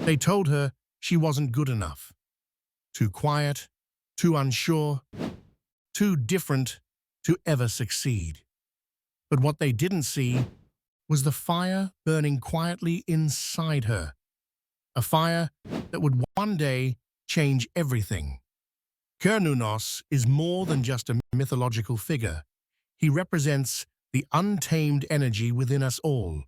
They told her she wasn't good enough, too quiet, too unsure, too different to ever succeed. But what they didn't see was the fire burning quietly inside her, a fire that would one day change everything. Cernunnos is more than just a mythological figure. He represents the untamed energy within us all,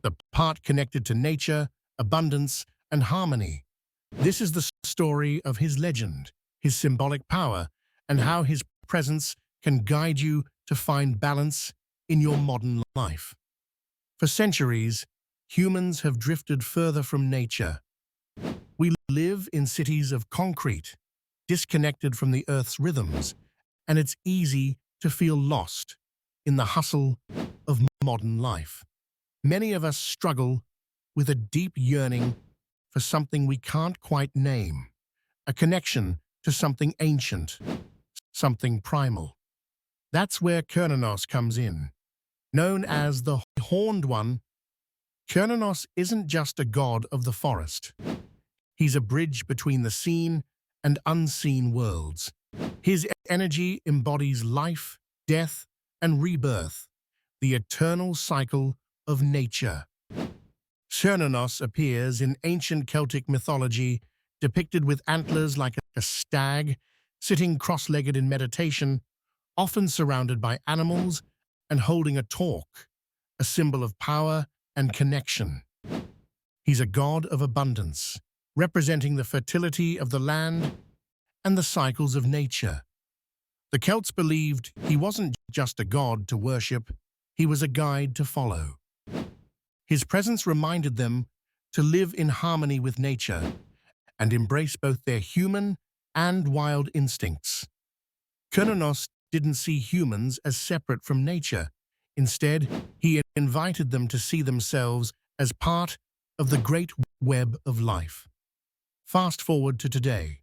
the part connected to nature, abundance, and harmony. This is the story of his legend, his symbolic power, and how his presence can guide you to find balance in your modern life. For centuries, humans have drifted further from nature. We live in cities of concrete, disconnected from the Earth's rhythms, and it's easy to feel lost in the hustle of modern life. Many of us struggle with a deep yearning for something we can't quite name, a connection to something ancient, something primal. That's where Cernunnos comes in. Known as the Horned One, Cernunnos isn't just a god of the forest. He's a bridge between the seen and unseen worlds. His energy embodies life, death, and rebirth, the eternal cycle of nature. Cernunnos appears in ancient Celtic mythology, depicted with antlers like a stag, sitting cross-legged in meditation, often surrounded by animals and holding a torque, a symbol of power and connection. He's a god of abundance, representing the fertility of the land and the cycles of nature. The Celts believed he wasn't just a god to worship, he was a guide to follow. His presence reminded them to live in harmony with nature and embrace both their human and wild instincts. Cernunnos didn't see humans as separate from nature. Instead, he invited them to see themselves as part of the great web of life. Fast forward to today.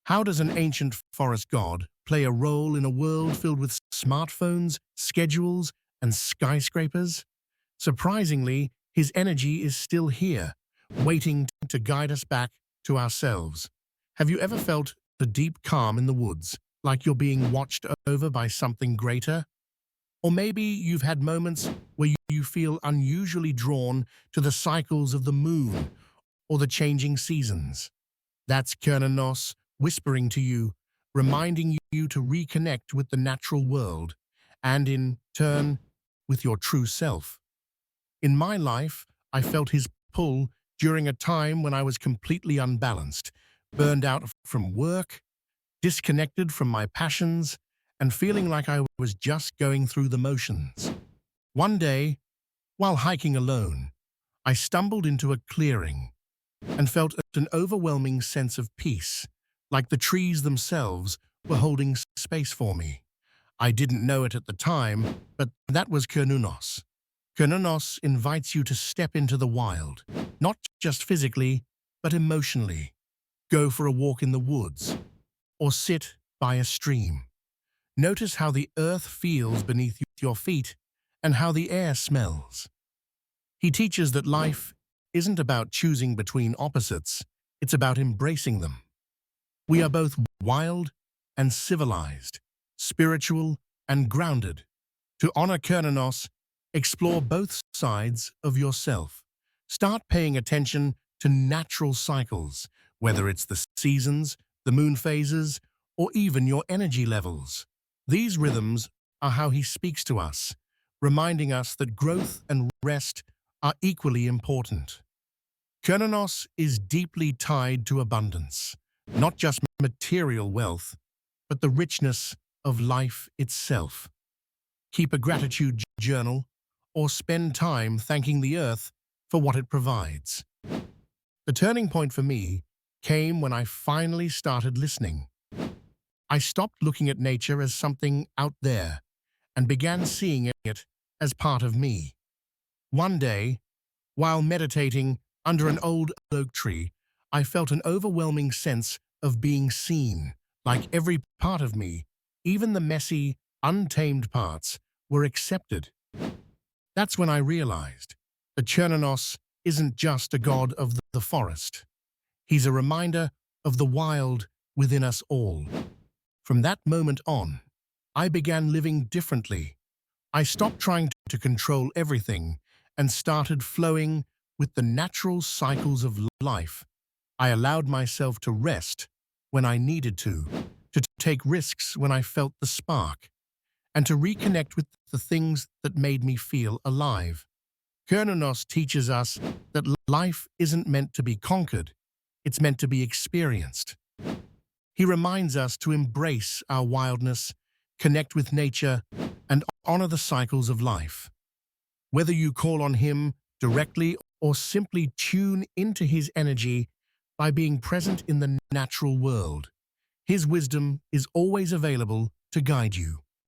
How does an ancient forest god play a role in a world filled with smartphones, schedules, and skyscrapers? Surprisingly, his energy is still here, waiting to guide us back to ourselves. Have you ever felt the deep calm in the woods, like you're being watched over by something greater? Or maybe you've had moments where you feel unusually drawn to the cycles of the moon or the changing seasons. That's Cernunnos whispering to you, reminding you to reconnect with the natural world and, in turn, with your true self. In my life, I felt his pull during a time when I was completely unbalanced, burned out from work, disconnected from my passions, and feeling like I was just going through the motions. One day, while hiking alone, I stumbled into a clearing and felt an overwhelming sense of peace, like the trees themselves were holding space for me. I didn't know it at the time, but that was Cernunnos. Cernunnos invites you to step into the wild, not just physically, but emotionally. Go for a walk in the woods, or sit by a stream. Notice how the earth feels beneath your feet and how the air smells. He teaches that life isn't about choosing between opposites, it's about embracing them. We are both wild and civilized, spiritual and grounded. To honor Cernunnos, explore both sides of yourself. Start paying attention to natural cycles, whether it's the seasons, the moon phases, or even your energy levels. These rhythms are how he speaks to us, reminding us that growth and rest are equally important. Cernunnos is deeply tied to abundance, not just material wealth, but the richness of life itself. Keep a gratitude journal or spend time thanking the earth for what it provides. The turning point for me came when I finally started listening. I stopped looking at nature as something out there and began seeing it as part of me. One day, while meditating under an old oak tree, I felt an overwhelming sense of being seen, like every part of me, even the messy, untamed parts, were accepted. That's when I realized that Cernunnos isn't just a god of the forest. He's a reminder of the wild within us all. From that moment on, I began living differently. I stopped trying to control everything and started flowing with the natural cycles of life. I allowed myself to rest when I needed to take risks when I felt the spark, and to reconnect with the things that made me feel alive. Cernunnos teaches us that life isn't meant to be conquered, it's meant to be experienced. He reminds us to embrace our wildness, connect with nature, and honor the cycles of life. Whether you call on him directly or simply tune into his energy by being present in the natural world, his wisdom is always available to guide you.